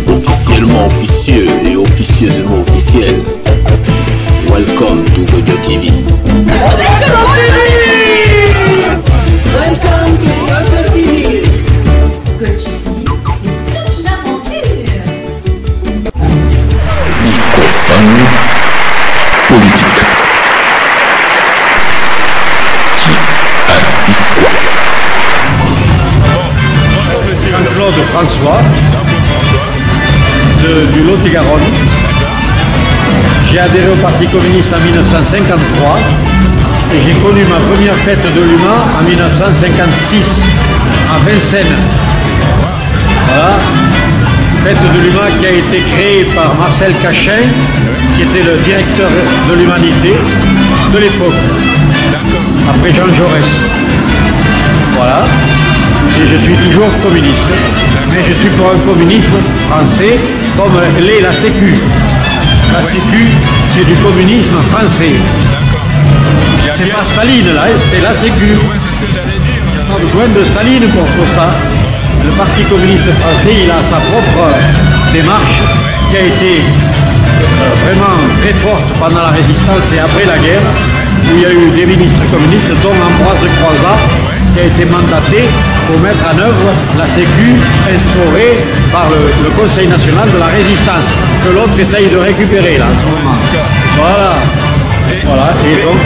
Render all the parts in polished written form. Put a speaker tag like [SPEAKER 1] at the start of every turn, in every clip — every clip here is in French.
[SPEAKER 1] Officiellement officieux et officieusement officiel. Welcome to Godio TV.
[SPEAKER 2] Welcome to Godio TV.
[SPEAKER 3] Godio TV, c'est toute une aventure.
[SPEAKER 1] Microphone politique. Qui a dit quoi?
[SPEAKER 4] Jean-Claude François du Lot-et-Garonne. J'ai adhéré au Parti communiste en 1953 et j'ai connu ma première fête de l'humain en 1956 à Vincennes. Voilà, fête de l'humain qui a été créée par Marcel Cachin, qui était le directeur de l'humanité de l'époque, après Jean Jaurès. Voilà. Et je suis toujours communiste, mais je suis pour un communisme français comme l'est la Sécu. La Sécu, c'est du communisme français. C'est pas Staline là, c'est la Sécu. Il n'y a pas besoin de Staline pour ça. Le Parti communiste français, il a sa propre démarche qui a été vraiment très forte pendant la résistance et après la guerre, où il y a eu des ministres communistes, dont Ambroise Croizat, qui a été mandaté pour mettre en œuvre la Sécu instaurée par le Conseil national de la résistance, que l'autre essaye de récupérer là en ce moment. Voilà. Voilà. Et donc.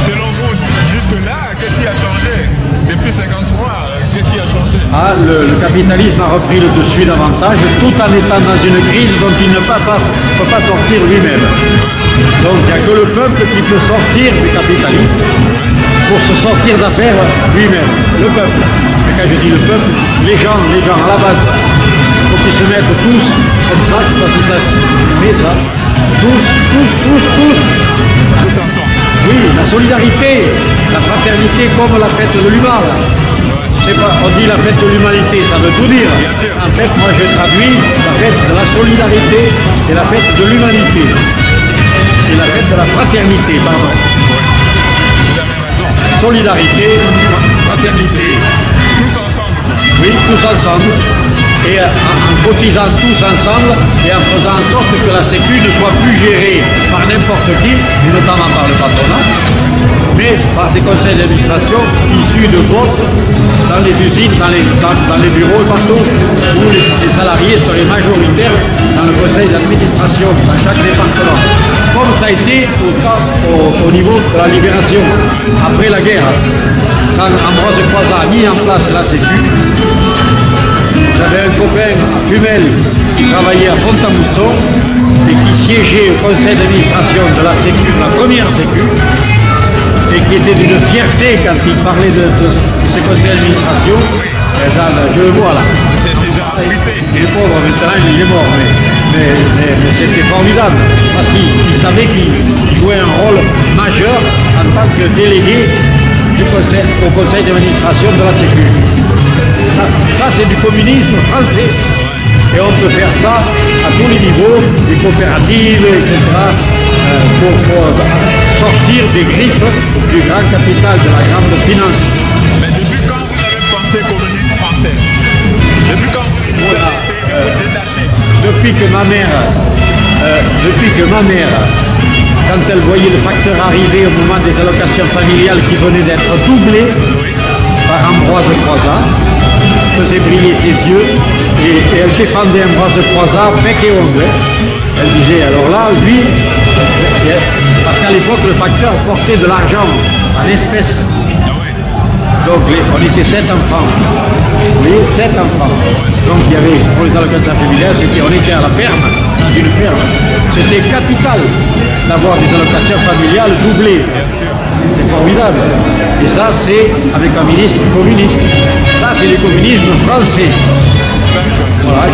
[SPEAKER 5] Selon vous, jusque-là, qu'est-ce qui a changé? Depuis 1953, qu'est-ce qui a changé?
[SPEAKER 4] Le capitalisme a repris le dessus davantage, tout en étant dans une crise dont il ne peut pas sortir lui-même. Donc il n'y a que le peuple qui peut sortir du capitalisme pour se sortir d'affaires lui-même. Le peuple. Et quand je dis le peuple, les gens à la base. Il faut qu'ils se mettent tous comme ça, je sais pas si ça mais ça. Tous.
[SPEAKER 5] Tous ensemble.
[SPEAKER 4] Oui, la solidarité, la fraternité comme la fête de l'humain. On dit la fête de l'humanité, ça veut tout dire. En fait, moi je traduis la fête de la solidarité et la fête de l'humanité. Et la fête de la fraternité, pardon. Solidarité, fraternité.
[SPEAKER 5] Tous ensemble.
[SPEAKER 4] Oui, tous ensemble. Et en cotisant tous ensemble et en faisant en sorte que la Sécu ne soit plus gérée par n'importe qui, et notamment par le patronat, mais par des conseils d'administration issus de votes dans les usines, dans les bureaux et partout, où les salariés seraient majoritaires dans le conseil d'administration, dans chaque département. Comme ça a été au niveau de la libération, après la guerre, quand Ambroise Croizat a mis en place la Sécu. J'avais un copain à Fumel qui travaillait à Pont-à-Mousson et qui siégeait au conseil d'administration de la Sécu, de la première Sécu, et qui était d'une fierté quand il parlait de ces conseils d'administration. Je le vois là. Il est pauvre maintenant, il est mort, mais c'était formidable parce qu'il savait qu'il jouait un rôle majeur en tant que délégué au conseil d'administration de la Sécu. Ça c'est du communisme français. Et on peut faire ça à tous les niveaux, des coopératives, etc., pour sortir des griffes du grand capital, de la grande finance.
[SPEAKER 5] Mais depuis quand vous avez pensé communiste français? Depuis quand vous avez essayé de vous détacher?
[SPEAKER 4] Depuis que ma mère, quand elle voyait le facteur arriver au moment des allocations familiales qui venaient d'être doublées par Ambroise Croizat, faisait briller ses yeux et elle défendait Ambroise Croizat bec et ongle. Elle disait alors là, lui, parce qu'à l'époque le facteur portait de l'argent en espèces. Donc on était 7 enfants. Oui, 7 enfants. Donc il y avait, pour les allocations familiales, on était à la ferme, dans une ferme. C'était capital d'avoir des allocations familiales doublées. C'est formidable. Et ça, c'est avec un ministre communiste. Ça, c'est le communisme français. Voilà,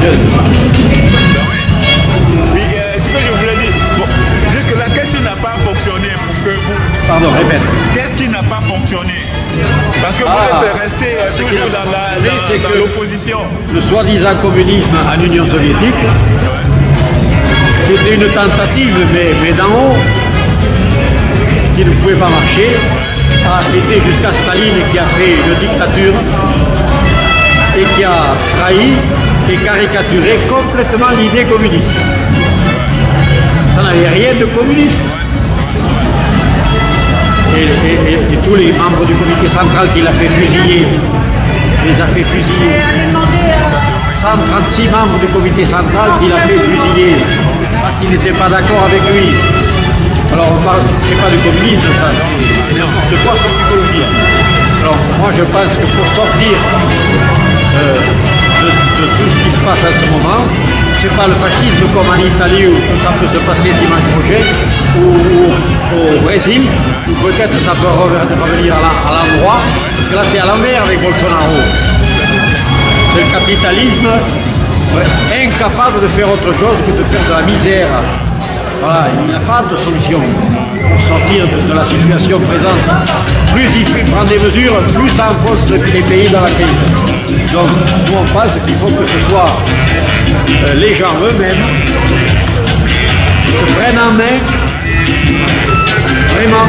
[SPEAKER 5] Oui, ce que je voulais dire, bon, jusque-là, qu'est-ce qui n'a pas fonctionné pour que vous...
[SPEAKER 4] Pardon, répète.
[SPEAKER 5] Qu'est-ce qui n'a pas fonctionné? Parce que vous êtes resté toujours dans l'opposition.
[SPEAKER 4] Le soi-disant communisme en Union soviétique, qui était une tentative, mais d'en haut, qui ne pouvait pas marcher, a été jusqu'à Staline et qui a fait une dictature et qui a trahi et caricaturé complètement l'idée communiste. Ça n'avait rien de communiste. Et tous les membres du comité central qui l'a fait fusiller, les a fait fusiller. 136 membres du comité central qui l'a fait fusiller parce qu'ils n'étaient pas d'accord avec lui. Alors on parle, c'est pas du communisme ça, c'est n'importe quoi ce qu'il faut dire. Alors moi je pense que pour sortir de tout ce qui se passe en ce moment, c'est pas le fascisme comme en Italie où ça peut se passer dimanche prochain, ou au Brésil, où peut-être ça peut revenir à l'endroit, parce que là c'est à l'envers avec Bolsonaro. C'est le capitalisme incapable de faire autre chose que de faire de la misère. Voilà, il n'y a pas de solution pour sortir de la situation présente. Plus il prend des mesures, plus ça enfonce les pays dans la crise. Donc nous on pense qu'il faut que ce soit les gens eux-mêmes qui se prennent en main, vraiment,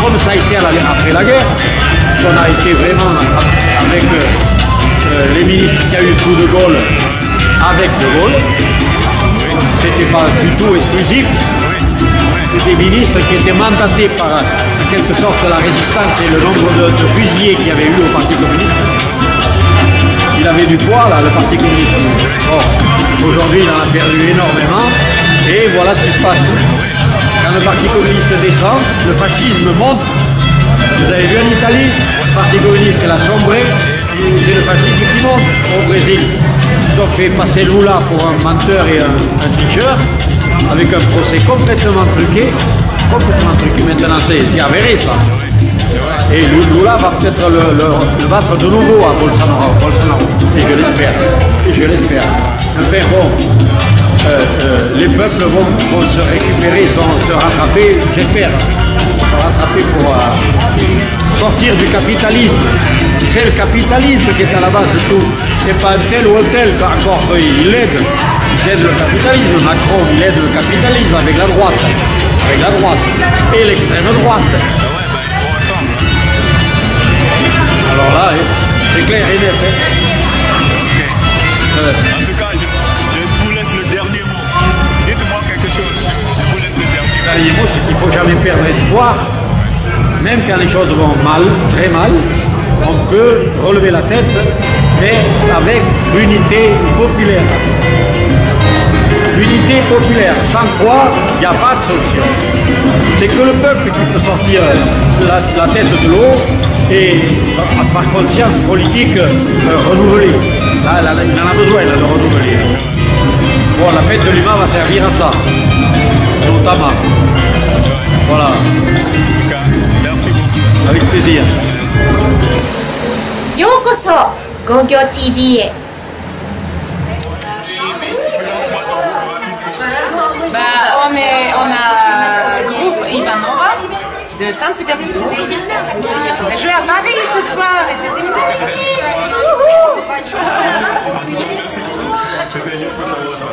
[SPEAKER 4] comme ça a été après la guerre, qu'on a été vraiment avec les ministres qu'il y a eu sous De Gaulle, avec De Gaulle. C'était pas du tout exclusif. C'était des ministres qui étaient mandatés par, en quelque sorte, la résistance et le nombre de fusillés qu'il y avait eu au Parti communiste. Il avait du poids, là, le Parti communiste. Bon, aujourd'hui, il en a perdu énormément. Et voilà ce qui se passe. Quand le Parti communiste descend, le fascisme monte. Vous avez vu en Italie, le Parti communiste l'a sombré. C'est le fascisme qui monte au Brésil. Ils ont fait passer Lula pour un menteur et un tricheur, avec un procès complètement truqué. Maintenant c'est avéré ça. Et Lula va peut-être le battre de nouveau à Bolsonaro. Et je l'espère. Enfin bon, les peuples vont se récupérer, se rattraper, j'espère. Se rattraper pour sortir du capitalisme. C'est le capitalisme qui est à la base de tout. C'est pas un tel ou un tel encore il aide. Il aide le capitalisme. Macron, il aide le capitalisme avec la droite. Et l'extrême droite. Alors là, c'est clair et net.
[SPEAKER 5] En tout cas, je vous laisse le dernier mot. Dites-moi quelque chose. Je vous laisse le dernier mot.
[SPEAKER 4] C'est qu'il ne faut jamais perdre espoir. Même quand les choses vont mal, très mal, on peut relever la tête, mais avec l'unité populaire. L'unité populaire, sans quoi il n'y a pas de solution. C'est que le peuple qui peut sortir la tête de l'eau et par conscience politique renouvelée. Là, il en a besoin de renouveler. Bon, la fête de l'humain va servir à ça, notamment. Voilà.
[SPEAKER 5] Merci beaucoup.
[SPEAKER 4] Avec plaisir.
[SPEAKER 6] ようこそゴーギョー TV へ。
[SPEAKER 3] On a le groupe Ivanova de Saint-Pétersbourg. On va jouer à Paris ce soir et c'était magnifique.
[SPEAKER 5] C'était juste pour savoir ça.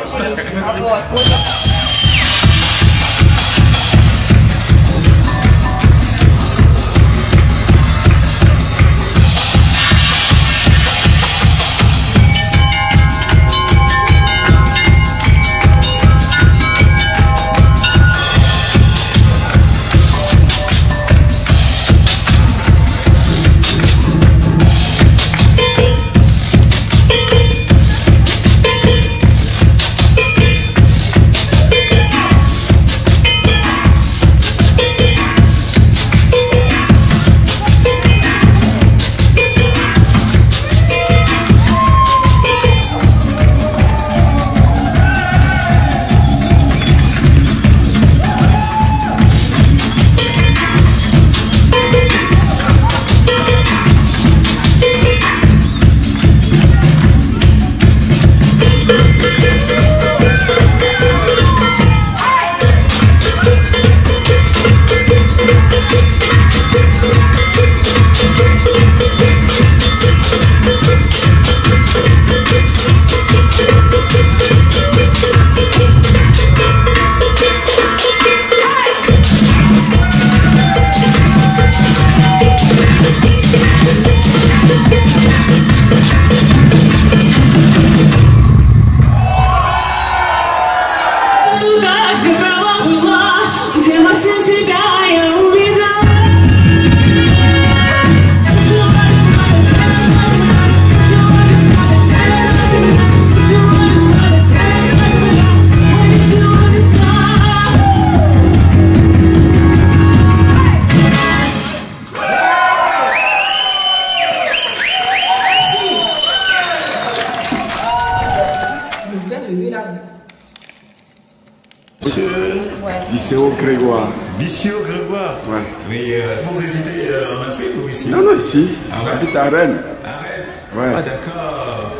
[SPEAKER 7] Bisseo Grégoire.
[SPEAKER 5] Bisseo Grégoire.
[SPEAKER 7] Ouais.
[SPEAKER 5] Mais vous résidez en Afrique ou ici?
[SPEAKER 7] Non, non, ici. J'habite à Rennes.
[SPEAKER 5] À Rennes.
[SPEAKER 7] Ouais.
[SPEAKER 5] Ah d'accord.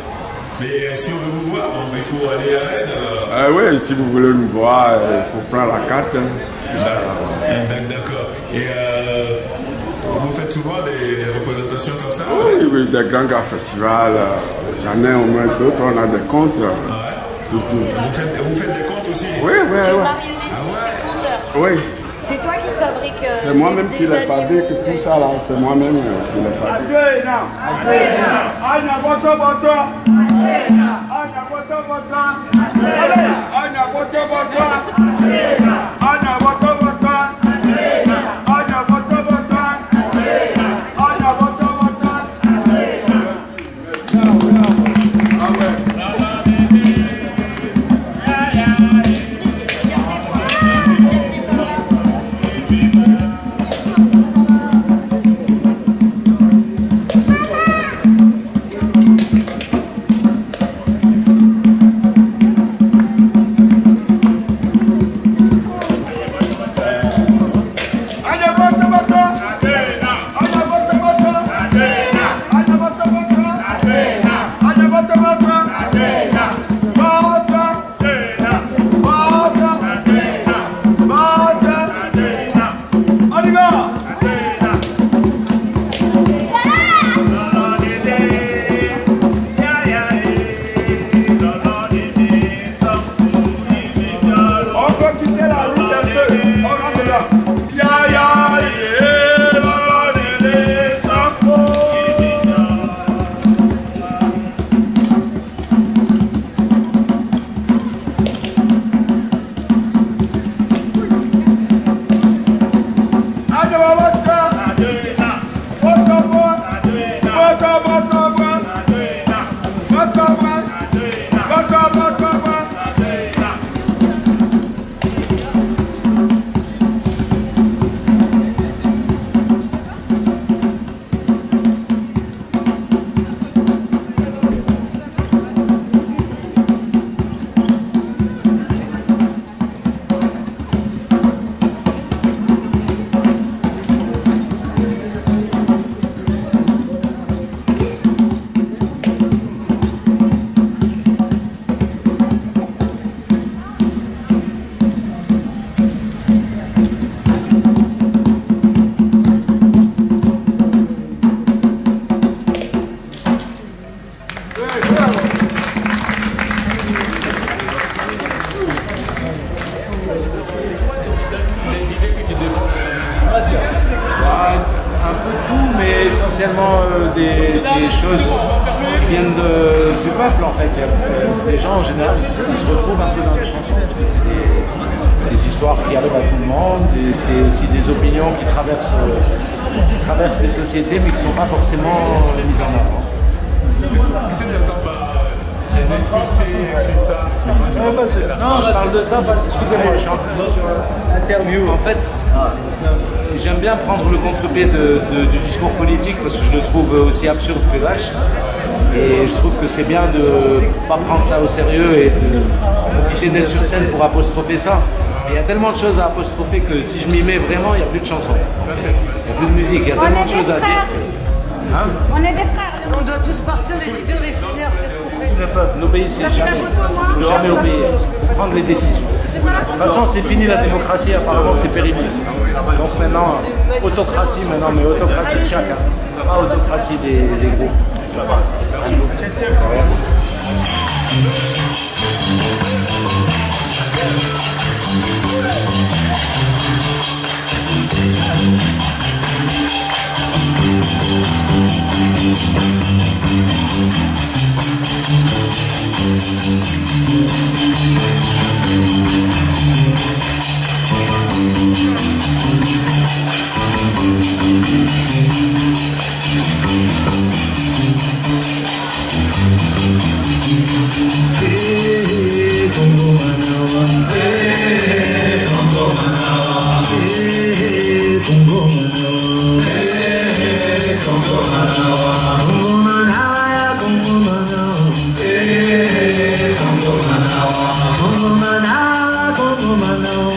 [SPEAKER 5] Mais si on veut vous voir, il faut aller à Rennes.
[SPEAKER 7] Oui, si vous voulez nous voir, il faut prendre la carte.
[SPEAKER 5] D'accord. Et vous faites souvent des représentations comme ça?
[SPEAKER 7] Oui, oui, des grands festivals. J'en ai au moins d'autres, on a des comptes. Tout.
[SPEAKER 5] Vous faites des comptes aussi?
[SPEAKER 7] Oui, oui, oui. Oui.
[SPEAKER 6] C'est toi qui fabrique.
[SPEAKER 7] C'est moi-même qui les fabrique, tout ça là, c'est moi-même qui les fabrique.
[SPEAKER 8] essentiellement des choses qui viennent du peuple en fait. Les gens en général ils se retrouvent un peu dans les chansons parce que c'est des histoires qui arrivent à tout le monde et c'est aussi des opinions qui traversent les sociétés mais qui ne sont pas forcément mises en avant. Non, je parle de ça, excusez-moi, je suis en train d'interview. En fait, j'aime bien prendre le contre-pied du discours politique parce que je le trouve aussi absurde que lâche. Et je trouve que c'est bien de ne pas prendre ça au sérieux et de profiter d'être sur scène pour apostropher ça. Il y a tellement de choses à apostropher que si je m'y mets vraiment, il n'y a plus de chansons. Il n'y a plus de musique, il y a tellement de choses à dire. Hein?
[SPEAKER 6] On est des frères.
[SPEAKER 2] On doit tous partir, les leaders et s'énervent. Qu'est-ce qu'on fait?
[SPEAKER 8] Tout le peuple, n'obéissez jamais. Il ne faut jamais obéir. Il faut prendre les décisions. De toute façon, c'est fini la démocratie, apparemment c'est périmé. Donc maintenant, autocratie maintenant, mais autocratie de chacun. Pas autocratie des groupes.
[SPEAKER 9] Congo Manawa,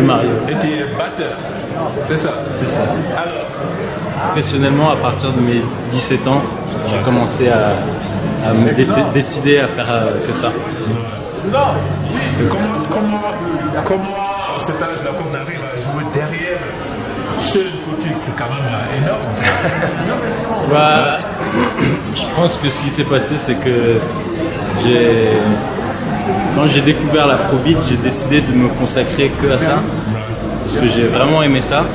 [SPEAKER 9] Mario.
[SPEAKER 5] Et tu es batteur, c'est ça?
[SPEAKER 9] C'est ça.
[SPEAKER 5] Alors,
[SPEAKER 9] professionnellement, à partir de mes 17 ans, j'ai commencé à me décider à faire que ça.
[SPEAKER 5] Comment à cet âge-là, qu'on arrive à jouer derrière une boutique, c'est quand même énorme.
[SPEAKER 9] Bah, je pense que ce qui s'est passé, c'est que quand j'ai découvert l'afrobeat, j'ai décidé de me consacrer que à ça, parce que j'ai vraiment aimé ça.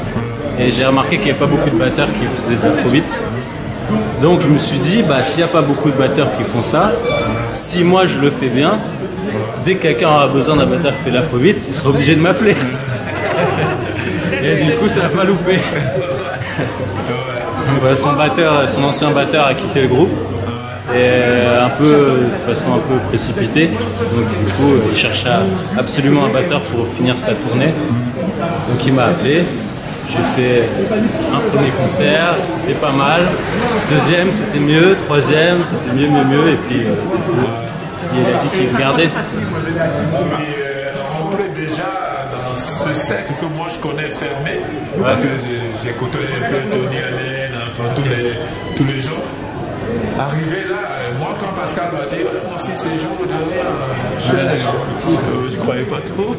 [SPEAKER 9] Et j'ai remarqué qu'il n'y avait pas beaucoup de batteurs qui faisaient de l'afrobeat. Donc je me suis dit, bah, s'il n'y a pas beaucoup de batteurs qui font ça, si moi je le fais bien, dès que quelqu'un aura besoin d'un batteur qui fait de l'afrobeat, il sera obligé de m'appeler. Et du coup ça n'a pas loupé. Son ancien batteur a quitté le groupe. Et de façon un peu précipitée. Donc du coup il chercha absolument un batteur pour finir sa tournée. Donc il m'a appelé. J'ai fait un premier concert, c'était pas mal. Deuxième, c'était mieux. Troisième, c'était mieux. Et puis, il a dit qu'il regardait.
[SPEAKER 5] On est déjà dans ce cercle que moi je connais fermé. Parce que j'ai côtoyé un peu Tony Allen, enfin tous les gens. Arrivé là, moi quand Pascal m'a dit mon fils est jour de rien, je croyais pas trop.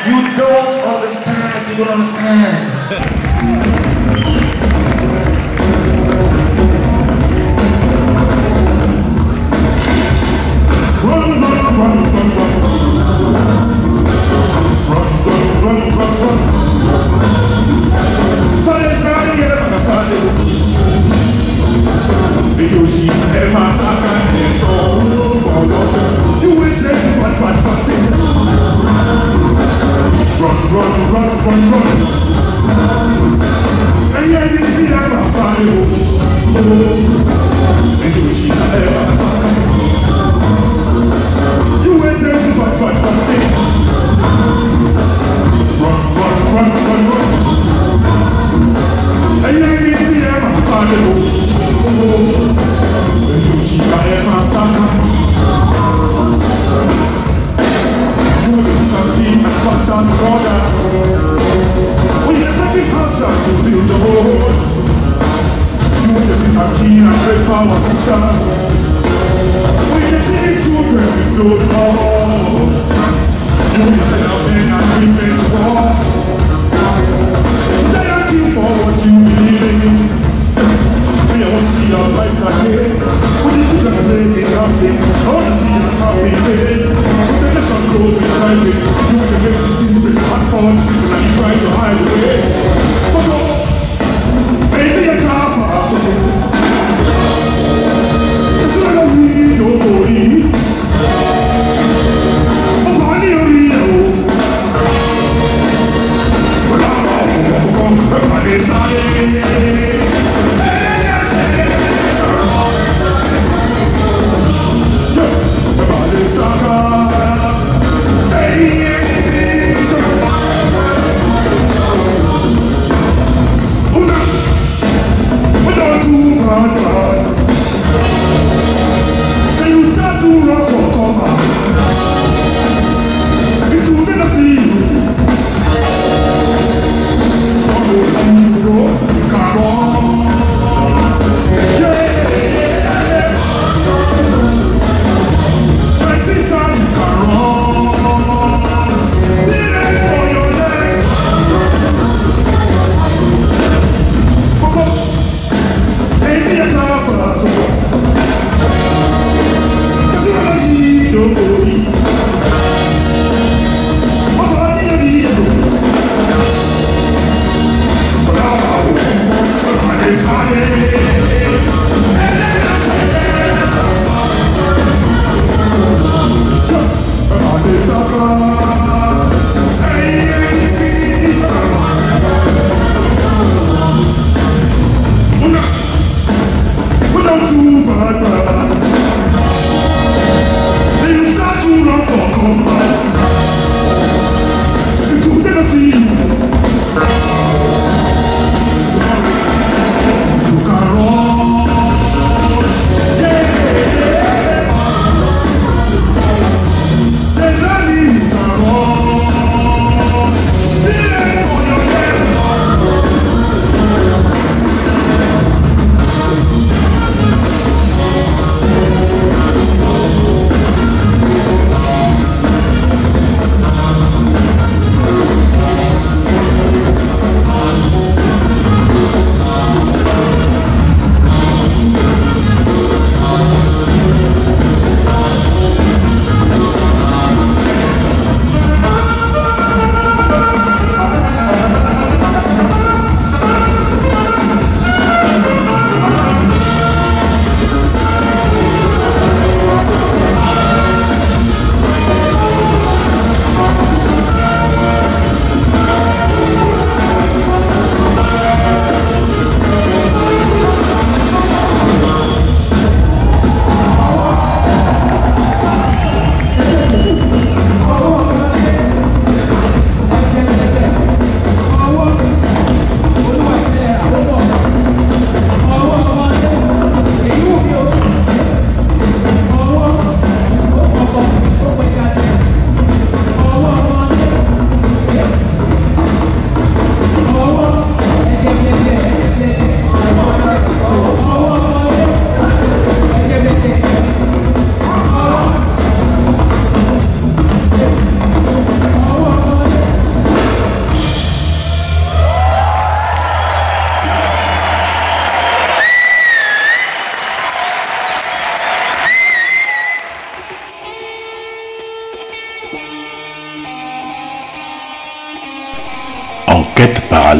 [SPEAKER 10] You don't understand. You don't understand. Run, run, run, run, run. Run, run, run, run, run. Sale, sale, sale, sale. Yoshi, Emma, Saka, and so you will get to bad things. Run, run, run, run, run. And yeah, this be Emma, Saka. And Yoshi, Emma, Saka. You will get to bad things. Run, run, run, run, run. And yeah, this be Emma, Saka.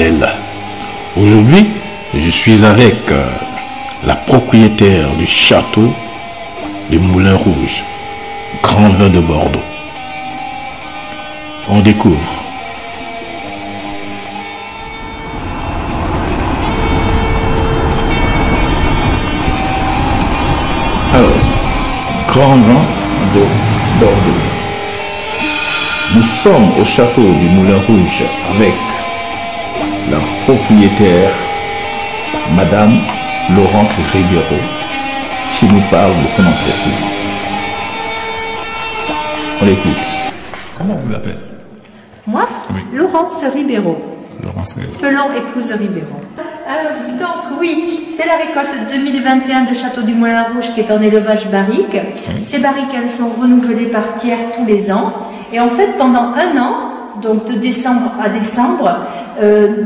[SPEAKER 11] parallèle. Aujourd'hui, je suis avec la propriétaire du château des Moulins Rouges, Grand Vin de Bordeaux. On découvre. Alors, Grand Vin de Bordeaux. Nous sommes au château du Moulin Rouge avec la propriétaire, Madame Laurence Ribeiro, qui nous parle de son entreprise. On l'écoute.
[SPEAKER 5] Comment vous l'appelez?
[SPEAKER 12] Moi,
[SPEAKER 5] Oui.
[SPEAKER 12] Laurence Ribeiro.
[SPEAKER 5] Laurence Ribeiro.
[SPEAKER 12] Pelon épouse Ribeiro. Donc oui, c'est la récolte 2021 de Château du Moulin Rouge qui est en élevage barrique. Ces barriques, elles sont renouvelées par tiers tous les ans. Et en fait, pendant un an, donc de décembre à décembre,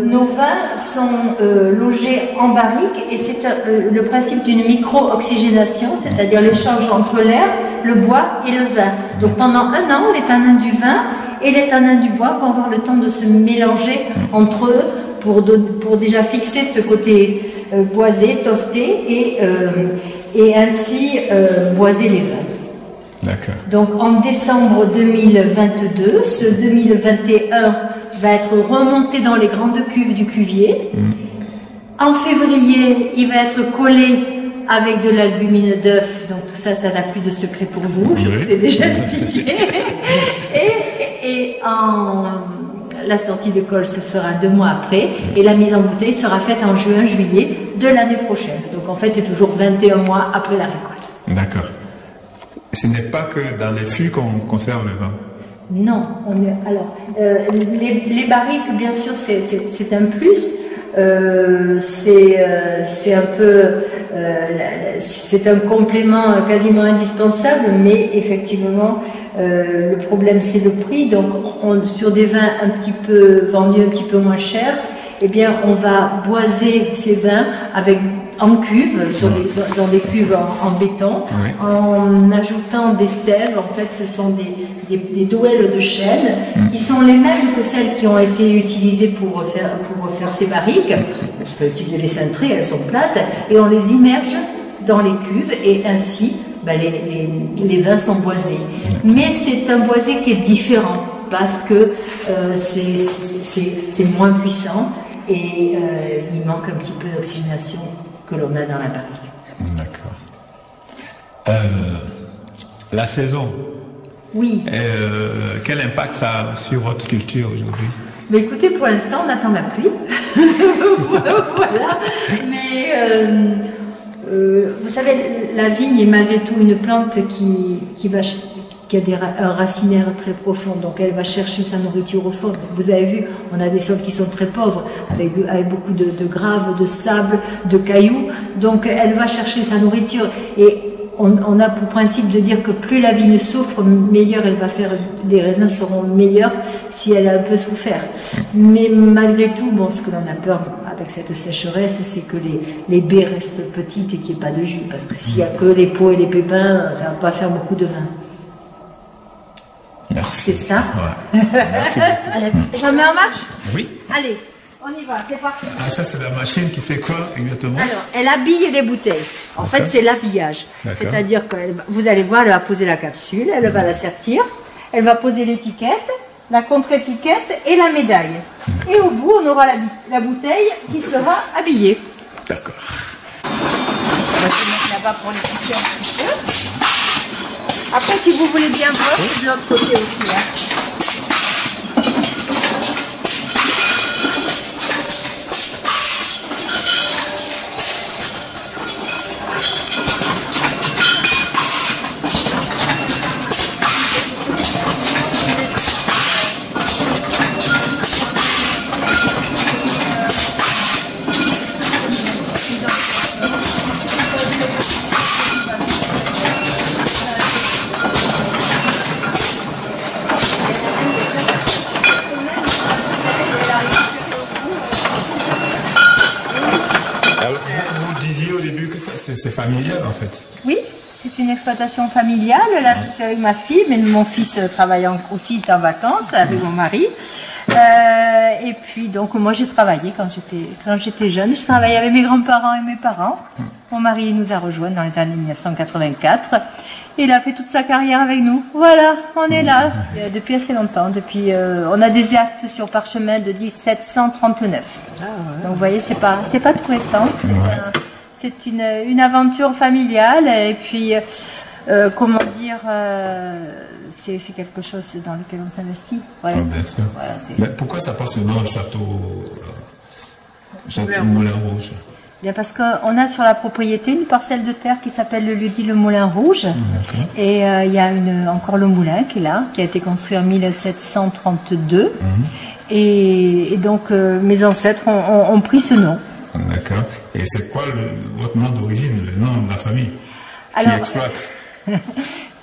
[SPEAKER 12] nos vins sont logés en barrique et c'est le principe d'une micro-oxygénation, c'est-à-dire l'échange entre l'air, le bois et le vin. Donc pendant un an, les tanins du vin et les tanins du bois vont avoir le temps de se mélanger entre eux pour déjà fixer ce côté boisé, toasté et ainsi boiser les vins.
[SPEAKER 5] D'accord.
[SPEAKER 12] Donc en décembre 2022, ce 2021 va être remonté dans les grandes cuves du cuvier. En février, il va être collé avec de l'albumine d'œuf. Donc tout ça, ça n'a plus de secret pour vous, je vous ai déjà expliqué. Et la sortie de colle se fera 2 mois après et la mise en bouteille sera faite en juin-juillet de l'année prochaine. Donc en fait, c'est toujours 21 mois après la récolte.
[SPEAKER 5] D'accord. Ce n'est pas que dans les fûts qu'on conserve le vin.
[SPEAKER 12] Non, alors les barriques, bien sûr, c'est un plus. C'est un peu, c'est un complément quasiment indispensable, mais effectivement, le problème c'est le prix. Donc, sur des vins un petit peu vendus un petit peu moins cher, eh bien, on va boiser ces vins en cuve, dans des cuves en béton, en ajoutant des stèves. En fait, ce sont des douelles de chêne qui sont les mêmes que celles qui ont été utilisées pour refaire ces barriques. C'est pas utile de les cintrer, elles sont plates, et on les immerge dans les cuves, et ainsi les vins sont boisés. Mais c'est un boisé qui est différent, parce que c'est moins puissant, et il manque un petit peu d'oxygénation que l'on a dans la barrique.
[SPEAKER 5] D'accord. La saison.
[SPEAKER 12] Oui.
[SPEAKER 5] Quel impact ça a sur votre culture aujourd'hui?
[SPEAKER 12] Mais écoutez, pour l'instant, on attend la pluie. Voilà. Mais vous savez, la vigne est malgré tout une plante qui a un racinaire très profond, donc elle va chercher sa nourriture au fond. Vous avez vu, on a des sols qui sont très pauvres, avec beaucoup de graves, de sable, de cailloux, donc elle va chercher sa nourriture. Et on a pour principe de dire que plus la vigne souffre, meilleur elle va faire, les raisins seront meilleurs si elle a un peu souffert. Mais malgré tout, bon, ce que l'on a peur avec cette sécheresse, c'est que les baies restent petites et qu'il n'y ait pas de jus, parce que s'il n'y a que les peaux et les pépins, ça ne va pas faire beaucoup de vin.
[SPEAKER 5] Merci.
[SPEAKER 12] C'est ça.
[SPEAKER 5] Ouais. Merci beaucoup.
[SPEAKER 12] J'en mets en marche?
[SPEAKER 5] Oui.
[SPEAKER 12] Allez, on y va, c'est parti.
[SPEAKER 5] Ah, ça, c'est la machine qui fait quoi exactement?
[SPEAKER 12] Alors, elle habille les bouteilles. En fait, c'est l'habillage. C'est-à-dire que vous allez voir, elle va poser la capsule, elle va la sertir, elle va poser l'étiquette, la contre-étiquette et la médaille. Et au bout, on aura la bouteille qui sera habillée.
[SPEAKER 5] D'accord.
[SPEAKER 12] On va se mettre là-bas pour les toucher un petit peu. Après, si vous voulez bien voir, c'est de l'autre côté aussi.
[SPEAKER 5] C'est familial en fait.
[SPEAKER 12] Oui, c'est une exploitation familiale. Là, je suis avec ma fille, mais mon fils travaille aussi en vacances avec mon mari. et puis donc moi j'ai travaillé quand j'étais jeune. Je travaillais avec mes grands-parents et mes parents. Mon mari nous a rejoints dans les années 1984. Il a fait toute sa carrière avec nous. Voilà, on est là depuis assez longtemps. On a des actes sur parchemin de 1739. Donc vous voyez, c'est pas tout récent. C'est une aventure familiale et puis comment dire, c'est quelque chose dans lequel on s'investit. Voilà.
[SPEAKER 5] Bien sûr. Voilà, mais pourquoi ça porte le nom de château Moulin Rouge?
[SPEAKER 12] Bien parce qu'on a sur la propriété une parcelle de terre qui s'appelle le lieu-dit le Moulin Rouge. Et il y a encore le moulin qui est là, qui a été construit en 1732. Et donc mes ancêtres ont pris ce nom.
[SPEAKER 5] D'accord. Et c'est quoi votre nom d'origine, le nom de la famille qui exploite?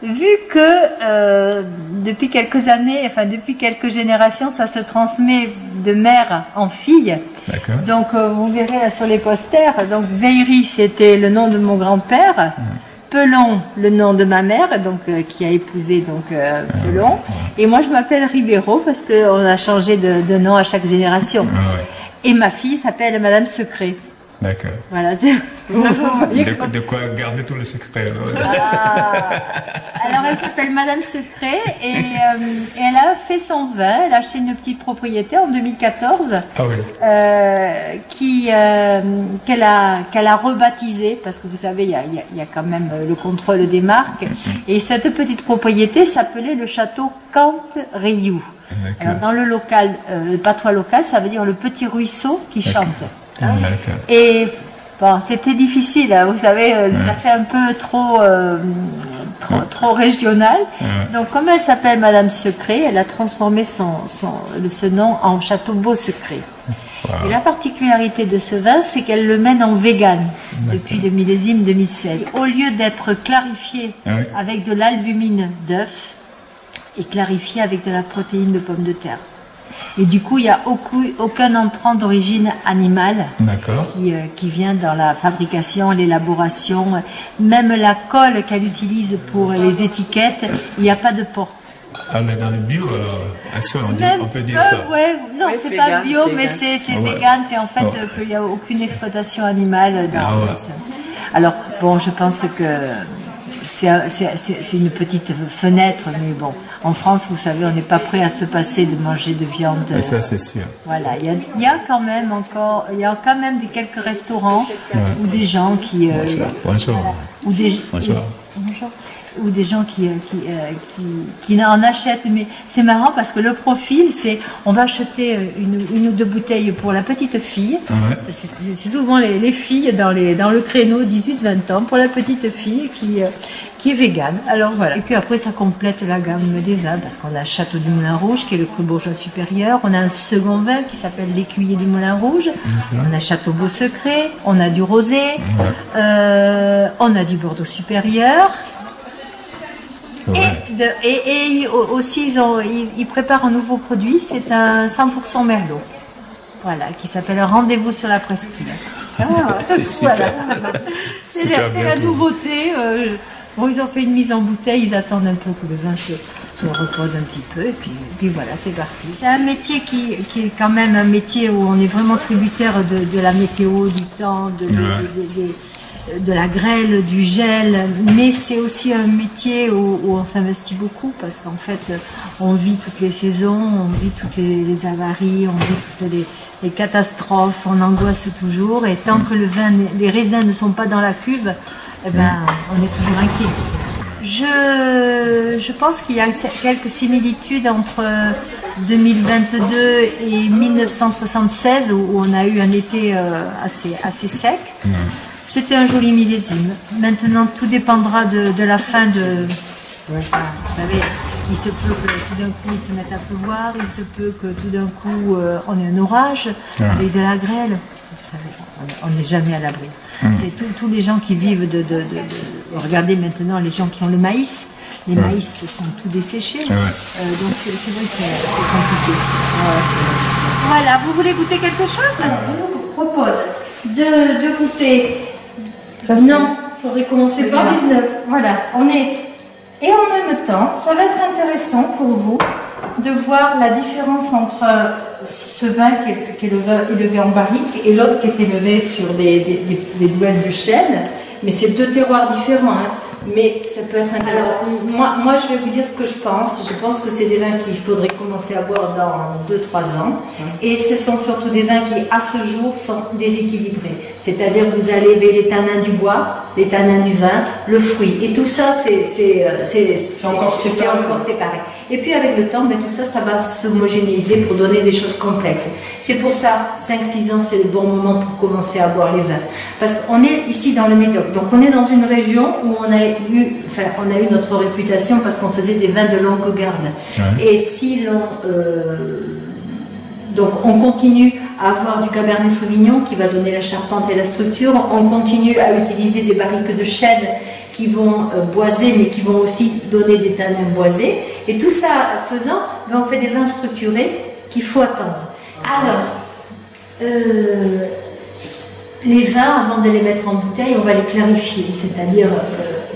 [SPEAKER 12] Vu que depuis quelques années, enfin depuis quelques générations, ça se transmet de mère en fille. Donc vous verrez là sur les posters, donc Veillery c'était le nom de mon grand-père, Pelon le nom de ma mère, donc qui a épousé donc Pelon, et moi je m'appelle Ribeiro parce qu'on a changé de nom à chaque génération. Et ma fille s'appelle Madame Secret.
[SPEAKER 5] D'accord.
[SPEAKER 12] Voilà,
[SPEAKER 5] de quoi garder tout le secret.
[SPEAKER 12] Alors elle s'appelle Madame Secret et elle a fait son vin, elle a acheté une petite propriété en 2014 qu'elle a rebaptisée parce que vous savez il y a quand même le contrôle des marques et cette petite propriété s'appelait le château Cante-Rioux. Dans le local, le patois local, ça veut dire le petit ruisseau qui chante. Et bon, c'était difficile, hein, vous savez, ça fait un peu trop régional. Donc, comme elle s'appelle Madame Secret, elle a transformé ce nom en Château Beau Secret. Et la particularité de ce vin, c'est qu'elle le mène en vegan depuis le millésime 2016. Au lieu d'être clarifié avec de l'albumine d'œuf, et clarifié avec de la protéine de pomme de terre. Et du coup, il n'y a aucun entrant d'origine animale qui vient dans la fabrication, l'élaboration. Même la colle qu'elle utilise pour les étiquettes, il n'y a pas de porc.
[SPEAKER 5] Ah, mais dans le bio, on peut dire ça.
[SPEAKER 12] Non, c'est pas bio, mais c'est vegan. C'est en fait qu'il n'y a aucune exploitation animale dans Alors, bon, je pense que c'est une petite fenêtre, mais bon, en France, vous savez, on n'est pas prêt à se passer de manger de viande.
[SPEAKER 5] Et ça, c'est sûr.
[SPEAKER 12] Voilà, il y a quand même quelques restaurants ou des gens qui... ou des gens qui en achètent, mais c'est marrant parce que le profil, c'est on va acheter une ou deux bouteilles pour la petite fille, c'est souvent les filles dans le créneau 18-20 ans, pour la petite fille qui est végane. Alors voilà. Et puis après, ça complète la gamme des vins parce qu'on a Château du Moulin Rouge qui est le cru bourgeois supérieur. On a un second vin qui s'appelle l'Écuyer du Moulin Rouge. On a Château Beau Secret. On a du rosé. On a du Bordeaux supérieur. Et aussi, ils préparent un nouveau produit. C'est un 100% Merlot. Voilà, qui s'appelle Rendez-vous sur la Presqu'île. C'est la nouveauté. Bon, ils ont fait une mise en bouteille, ils attendent un peu que le vin se repose un petit peu, et puis voilà, c'est parti. C'est un métier qui est quand même un métier où on est vraiment tributaire de la météo, du temps, de la grêle, du gel, mais c'est aussi un métier où on s'investit beaucoup, parce qu'en fait, on vit toutes les saisons, on vit toutes les avaries, on vit toutes les catastrophes, on angoisse toujours, et tant que les raisins ne sont pas dans la cuve, eh ben, on est toujours inquiet. Je pense qu'il y a quelques similitudes entre 2022 et 1976 où on a eu un été assez sec. C'était un joli millésime. Maintenant, tout dépendra de la fin de... Vous savez, il se peut que tout d'un coup il se mette à pleuvoir, il se peut que tout d'un coup on ait un orage avec de la grêle. Vous savez, on n'est jamais à l'abri. C'est tous les gens qui vivent regardez maintenant les gens qui ont le maïs. Les maïs sont tout desséchés. Donc c'est vrai que c'est compliqué. Voilà, vous voulez goûter quelque chose? Alors, je vous propose de goûter. Non, il faudrait commencer par 19. Voilà, on est... Et en même temps, ça va être intéressant pour vous de voir la différence entre ce vin qui est élevé en barrique et l'autre qui est élevé sur des douelles du chêne. Mais c'est deux terroirs différents, hein. Mais ça peut être intéressant. Alors, moi, je vais vous dire ce que je pense. Je pense que c'est des vins qu'il faudrait commencer à boire dans 2-3 ans. Et ce sont surtout des vins qui, à ce jour, sont déséquilibrés. C'est-à-dire que vous allez élever les tanins du bois, les tanins du vin, le fruit. Et tout ça, c'est encore séparé. Et puis avec le temps, mais tout ça, ça va s'homogénéiser pour donner des choses complexes. C'est pour ça, 5-6 ans, c'est le bon moment pour commencer à boire les vins. Parce qu'on est ici dans le Médoc. Donc on est dans une région où on a eu notre réputation parce qu'on faisait des vins de longue garde. Ouais. Et si donc on continue à avoir du Cabernet Sauvignon qui va donner la charpente et la structure. On continue à utiliser des barriques de chêne qui vont boiser, mais qui vont aussi donner des tanins boisés. Et tout ça faisant, on fait des vins structurés qu'il faut attendre. Alors, les vins, avant de les mettre en bouteille, on va les clarifier, c'est-à-dire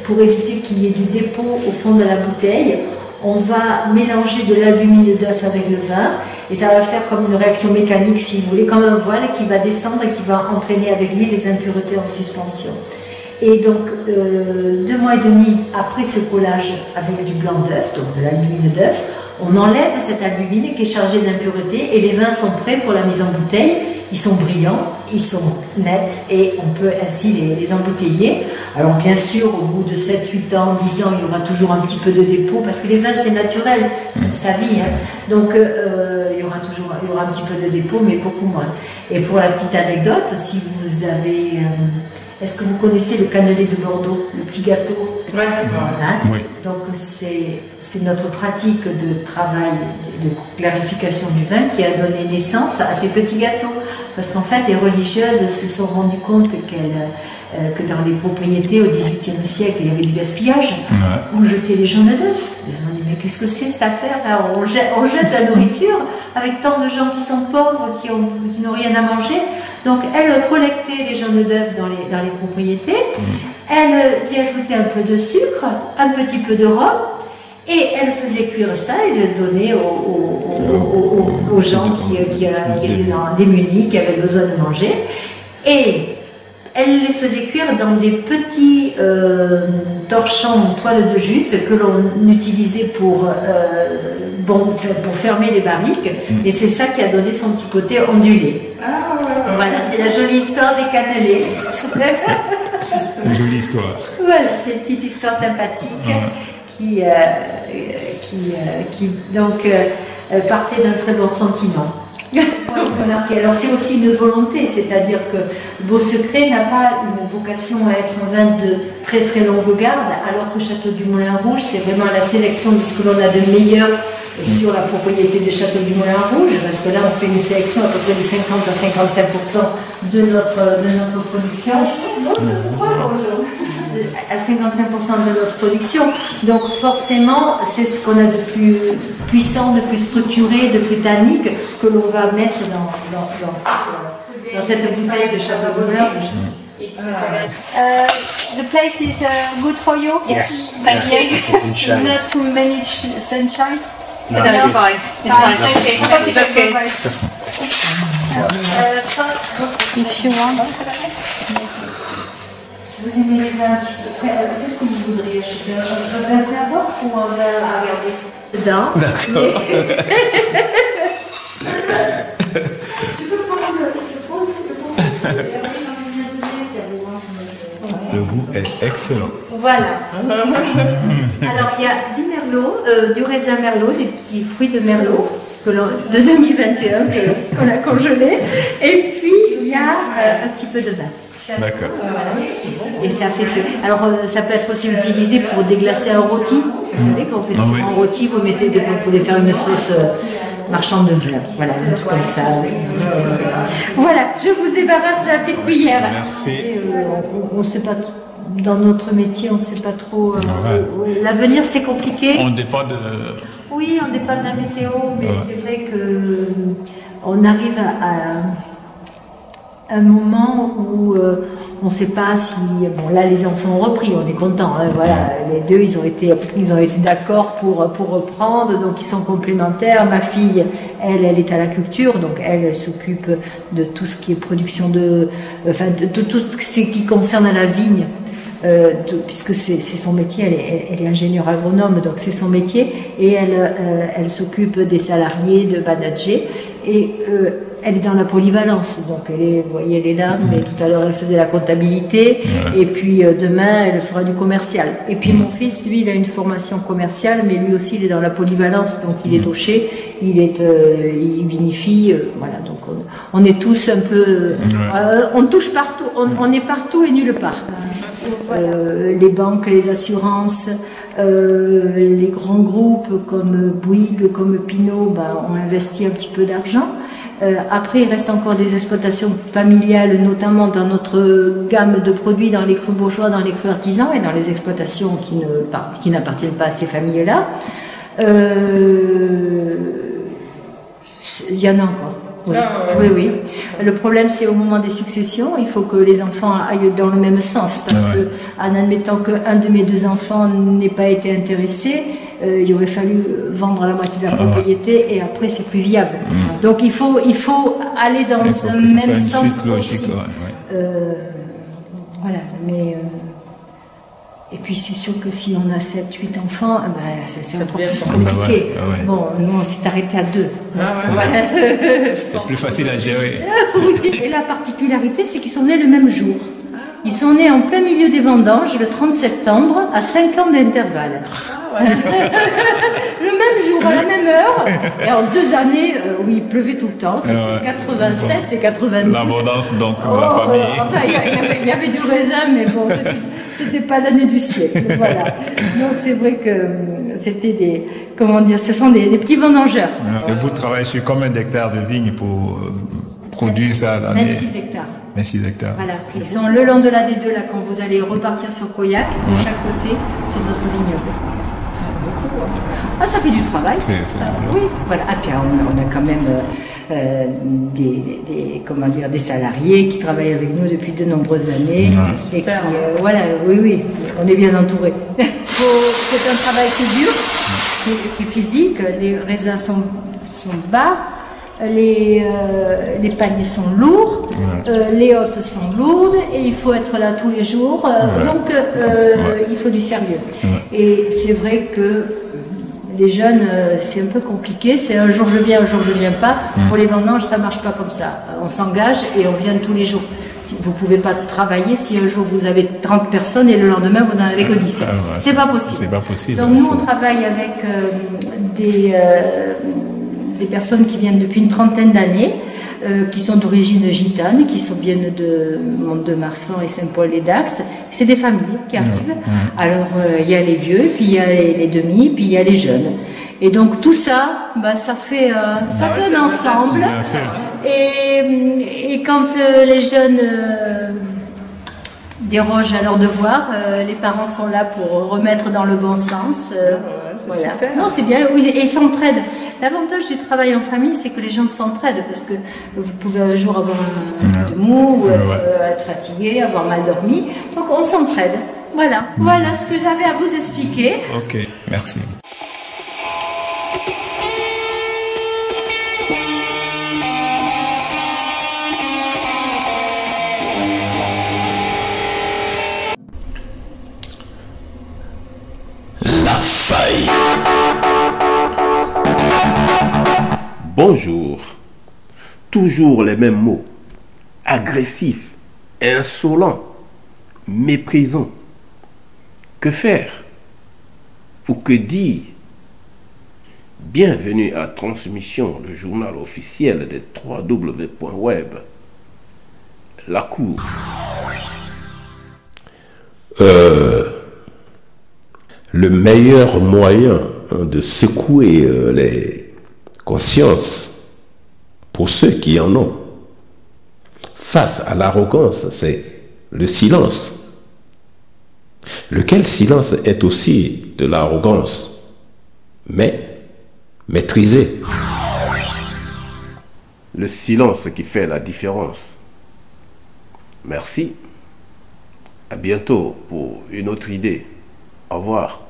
[SPEAKER 12] pour éviter qu'il y ait du dépôt au fond de la bouteille, on va mélanger de l'albumine d'œuf avec le vin et ça va faire comme une réaction mécanique, si vous voulez, comme un voile qui va descendre et qui va entraîner avec lui les impuretés en suspension. Et donc, 2 mois et demi après ce collage avec du blanc d'œuf, donc de l'albumine d'œuf, on enlève cette albumine qui est chargée d'impuretés et les vins sont prêts pour la mise en bouteille. Ils sont brillants, ils sont nets et on peut ainsi les embouteiller. Alors bien sûr, au bout de 7, 8 ans, 10 ans, il y aura toujours un petit peu de dépôt parce que les vins c'est naturel, ça vit. Hein. Donc il y aura un petit peu de dépôt, mais beaucoup moins. Et pour la petite anecdote, si vous avez... est-ce que vous connaissez le cannelé de Bordeaux, le petit gâteau? Oui. Voilà. Oui. Donc c'est notre pratique de travail, de clarification du vin qui a donné naissance à ces petits gâteaux. Parce qu'en fait, les religieuses se sont rendues compte que dans les propriétés au XVIIIe siècle, il y avait du gaspillage. Ouais. On jetait les jaunes d'œufs. Ils ont dit, mais qu'est-ce que c'est cette affaire là? On jette la nourriture avec tant de gens qui sont pauvres, qui n'ont rien à manger. Donc elle collectait les jaunes d'œufs dans les propriétés, elle y ajoutait un peu de sucre, un petit peu de rhum, et elle faisait cuire ça et le donnait aux gens qui étaient démunis, qui avaient besoin de manger. Et elle les faisait cuire dans des petits torchons, toiles de jute que l'on utilisait pour fermer les barriques. Et c'est ça qui a donné son petit côté ondulé. Voilà, c'est la jolie histoire des cannelés.
[SPEAKER 5] Une jolie histoire. Voilà,
[SPEAKER 12] c'est une petite histoire sympathique qui donc partait d'un très bon sentiment. Voilà. Alors c'est aussi une volonté, c'est-à-dire que Beau Secret n'a pas une vocation à être un vin de très très longue garde, alors que Château du Moulin Rouge, c'est vraiment la sélection de ce que l'on a de meilleur sur la propriété de Château du Moulin Rouge, parce que là on fait une sélection à peu près de 50 à 55% de notre production. À 55% de notre production. Donc forcément, c'est ce qu'on a de plus puissant, de plus structuré, de plus tannique que l'on va mettre dans cette bouteille de Château du Moulin Rouge.
[SPEAKER 6] The place is good for you?
[SPEAKER 12] Yes.
[SPEAKER 6] Thank you. Not too many sunshine?
[SPEAKER 3] No, it's fine. It's fine. Okay.
[SPEAKER 6] If you want.
[SPEAKER 12] Vous aimez les vins un petit peu? Qu'est-ce que vous voudriez acheter? Un vin à boire ou un vin à regarder dedans?
[SPEAKER 5] D'accord.
[SPEAKER 12] Tu peux prendre le fond,
[SPEAKER 5] Le goût est excellent.
[SPEAKER 12] Voilà. Alors il y a du merlot, du raisin merlot, des petits fruits de merlot de 2021 qu'on a congelé. Et puis il y a un petit peu de vin.
[SPEAKER 5] D'accord.
[SPEAKER 12] Et ça fait ce. Alors ça peut être aussi utilisé pour déglacer un rôti. Vous savez, quand vous faites un rôti, vous pouvez faire une sauce marchande de vin. Voilà, un truc comme ça. Voilà, je vous débarrasse de la petite cuillère.
[SPEAKER 5] Merci.
[SPEAKER 12] On ne sait pas, dans notre métier, on ne sait pas trop. L'avenir, c'est compliqué.
[SPEAKER 5] On dépend de.
[SPEAKER 12] Oui, on dépend de la météo, mais c'est vrai qu'on arrive à un moment où on ne sait pas si... Bon, là, les enfants ont repris, on est contents. Hein, voilà, les deux, ils ont été d'accord pour reprendre, donc ils sont complémentaires. Ma fille, elle est à la culture, donc elle s'occupe de tout ce qui est production de tout ce qui concerne la vigne. Puisque c'est son métier, elle est ingénieure agronome, donc c'est son métier, et elle s'occupe des salariés, de manager, et elle est dans la polyvalence, donc vous voyez, elle est là, mais tout à l'heure elle faisait la comptabilité, et puis demain elle fera du commercial. Et puis mon fils, lui, il a une formation commerciale, mais lui aussi il est dans la polyvalence, donc il est toché, il vinifie, voilà, donc on est tous un peu, on touche partout, on est partout et nulle part. Les banques, les assurances, les grands groupes comme Bouygues, comme Pinot, ont investi un petit peu d'argent. Après, il reste encore des exploitations familiales, notamment dans notre gamme de produits, dans les crus bourgeois, dans les crus artisans et dans les exploitations qui n'appartiennent pas à ces familles-là. Il y en a encore. Oui. Oui. Le problème, c'est au moment des successions, il faut que les enfants aillent dans le même sens, parce que, en admettant qu'un de mes deux enfants n'ait pas été intéressé, il aurait fallu vendre la moitié de la propriété, et après, c'est plus viable. Donc, il faut aller dans un même sens aussi. Voilà, mais... Et puis c'est sûr que si on a 7-8 enfants, c'est encore plus compliqué. Bon, nous on s'est arrêté à 2.
[SPEAKER 5] C'est plus facile à gérer.
[SPEAKER 12] Oui, et la particularité, c'est qu'ils sont nés le même jour. Ils sont nés en plein milieu des vendanges, le 30 septembre, à 5 ans d'intervalle. Le même jour, à la même heure, et en 2 années où il pleuvait tout le temps, c'était 87 et 90.
[SPEAKER 5] L'abondance donc pour la famille.
[SPEAKER 12] Enfin, il y avait du raisin, mais bon, c'était pas l'année du siècle. Voilà. Donc c'est vrai que c'était des, comment dire, ce sont des petits vendangeurs.
[SPEAKER 5] Et vous travaillez sur combien d'hectares de vignes pour produire ça à l'année?
[SPEAKER 12] 26 hectares.
[SPEAKER 5] 26 hectares.
[SPEAKER 12] Voilà. Ils sont le long de la D2, là, quand vous allez repartir sur Pauillac, de chaque côté, c'est notre vignoble. Ah, ça fait du travail. Oui, voilà. Ah, puis on a quand même des salariés qui travaillent avec nous depuis de nombreuses années. Et qui, voilà, oui, on est bien entourés. C'est un travail qui est dur, qui est physique. Les raisins sont bas. Les paniers sont lourds, les hôtes sont lourdes, et il faut être là tous les jours, donc il faut du sérieux. Et c'est vrai que les jeunes, c'est un peu compliqué, c'est un jour je viens, un jour je viens pas. Pour les vendanges, ça marche pas comme ça. On s'engage et on vient tous les jours. Vous ne pouvez pas travailler si un jour vous avez 30 personnes et le lendemain vous n'en avez que 17. C'est pas possible.
[SPEAKER 5] C'est pas possible.
[SPEAKER 12] Donc nous, on travaille avec des personnes qui viennent depuis une trentaine d'années, qui sont d'origine gitane, qui viennent de Mont-de-Marsan et Saint-Paul-les-Dax. C'est des familles qui arrivent. Alors, il y a les vieux, puis il y a les demi, puis il y a les jeunes. Et donc, tout ça, ça fait un ensemble. Et quand les jeunes dérogent à leur devoir, les parents sont là pour remettre dans le bon sens. Voilà. Non, c'est bien, et s'entraident. L'avantage du travail en famille, c'est que les gens s'entraident, parce que vous pouvez un jour avoir un mou, ou être fatigué, avoir mal dormi. Donc on s'entraide. Voilà. Voilà ce que j'avais à vous expliquer.
[SPEAKER 5] Ok, merci.
[SPEAKER 1] La faille.
[SPEAKER 11] Bonjour. Toujours les mêmes mots. Agressif, insolent, méprisant. Que faire? Ou que dire? Bienvenue à Transmission, le journal officiel des www.web. La Cour. Le meilleur moyen de secouer les consciences, pour ceux qui en ont, face à l'arrogance, c'est le silence. Lequel silence est aussi de l'arrogance, mais maîtrisé. Le silence qui fait la différence. Merci.
[SPEAKER 13] À bientôt pour une autre idée. Au revoir.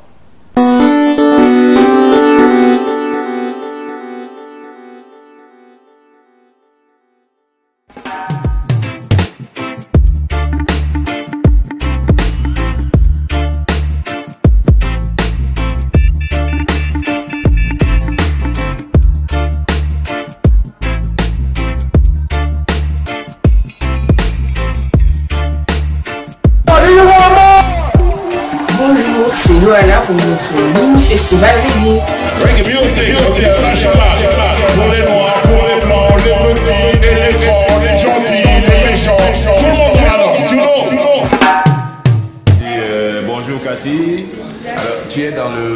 [SPEAKER 14] Bonjour, c'est Loana pour notre mini-festival reggae.
[SPEAKER 10] Reggae music, national, pour les noirs, pour les blancs, les petits et les grands, les gentils, les méchants, tout le monde dans la danse, sinon.
[SPEAKER 5] Bonjour Cathy, alors tu es dans le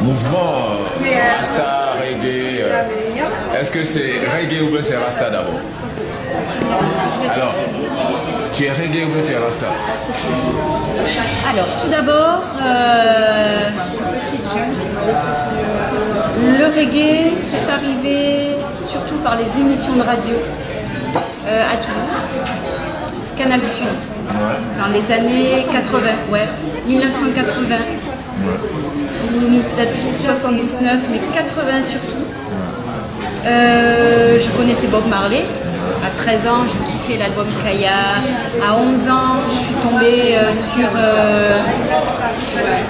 [SPEAKER 5] mouvement Rasta, reggae. Est-ce que c'est reggae ou bien c'est Rasta d'abord? Alors, tu es reggae ou bien tu es Rasta?
[SPEAKER 12] Alors, tout d'abord, le reggae, c'est arrivé surtout par les émissions de radio à Toulouse, Canal Sud, dans les années 80, 1980, ou peut-être 79, mais 80 surtout. Je connaissais Bob Marley. À 13 ans, je kiffais l'album Kaya. À 11 ans, je suis tombée sur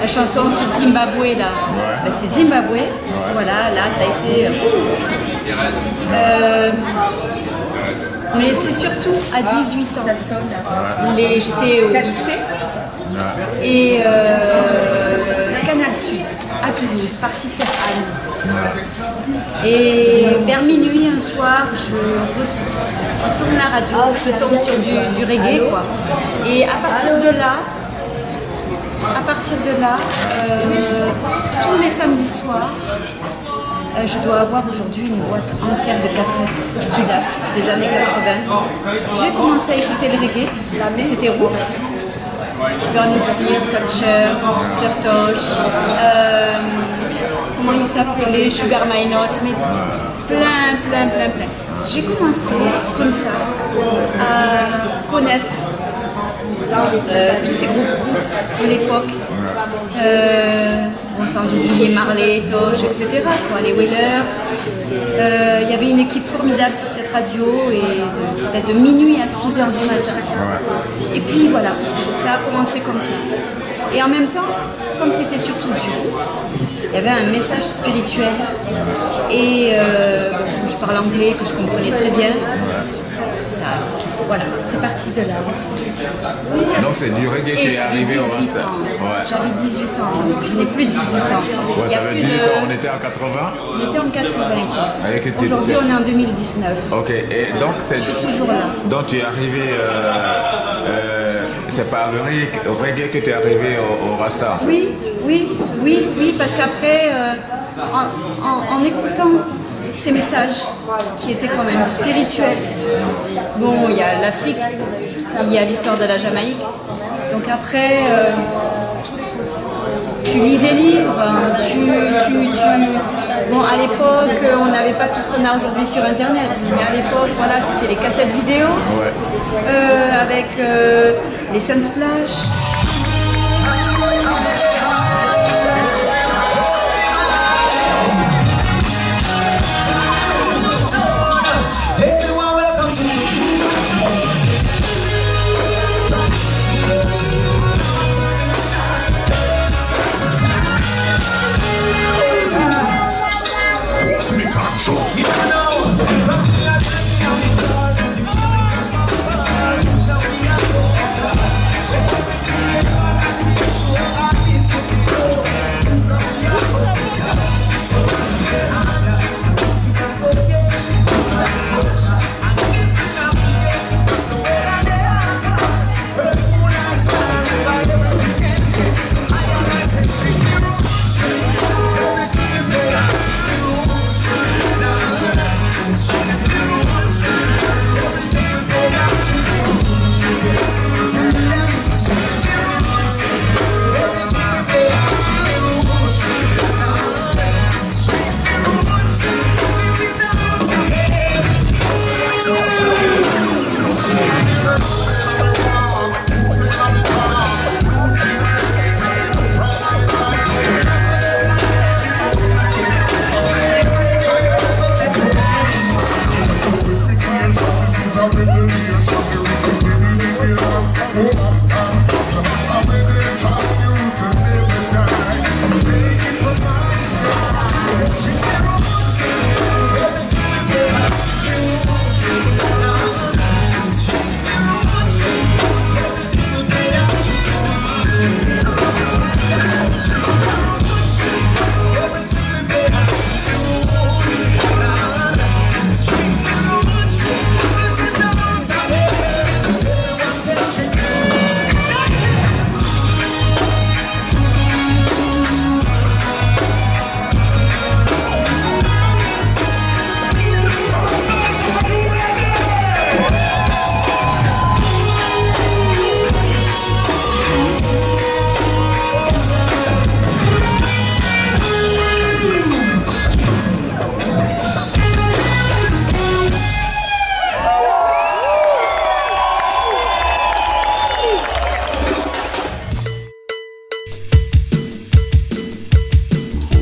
[SPEAKER 12] la chanson sur Zimbabwe. Là. Ben, c'est Zimbabwe. Voilà, là, ça a été... mais c'est surtout à 18 ans. J'étais au lycée. Et Canal Sud, à Toulouse, par Sister Anne. Et vers minuit un soir, je tourne la radio, je tombe sur du reggae, quoi. Et à partir de là, tous les samedis soirs, je dois avoir aujourd'hui une boîte entière de cassettes qui datent des années 80. J'ai commencé à écouter le reggae, mais c'était Roots, Burning Spear, Culture, Turtosh, comment ils s'appelaient, Sugar My Note, mais plein. J'ai commencé comme ça à connaître tous ces groupes roots de l'époque, bon, sans oublier Marley, Tosh, etc. quoi, les Wailers. Il y avait une équipe formidable sur cette radio, et peut-être de minuit à 6 h du matin. Et puis voilà, ça a commencé comme ça. Et en même temps, comme c'était surtout du roots, il y avait un message spirituel. Et je parle anglais, que je comprenais très bien. Ça, voilà, c'est parti de là aussi.
[SPEAKER 5] Donc c'est du reggae qui est arrivé au Rasta.
[SPEAKER 12] J'avais 18 ans, je n'ai plus 18 ans.
[SPEAKER 5] Ouais, t'avais 18 ans, on était en 80?
[SPEAKER 12] On était en 80. Aujourd'hui on est en 2019.
[SPEAKER 5] Ok, et donc c'est
[SPEAKER 12] toujours là.
[SPEAKER 5] Donc tu es arrivé, c'est par le reggae que tu es arrivé au Rasta?
[SPEAKER 12] Oui, parce qu'après, en écoutant ces messages qui étaient quand même spirituels. Bon, il y a l'Afrique, il y a l'histoire de la Jamaïque. Donc après, tu lis des livres, Bon, à l'époque, on n'avait pas tout ce qu'on a aujourd'hui sur Internet. Mais à l'époque, voilà, c'était les cassettes vidéo avec les Sunsplash.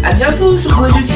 [SPEAKER 14] À bientôt sur Gojo TV.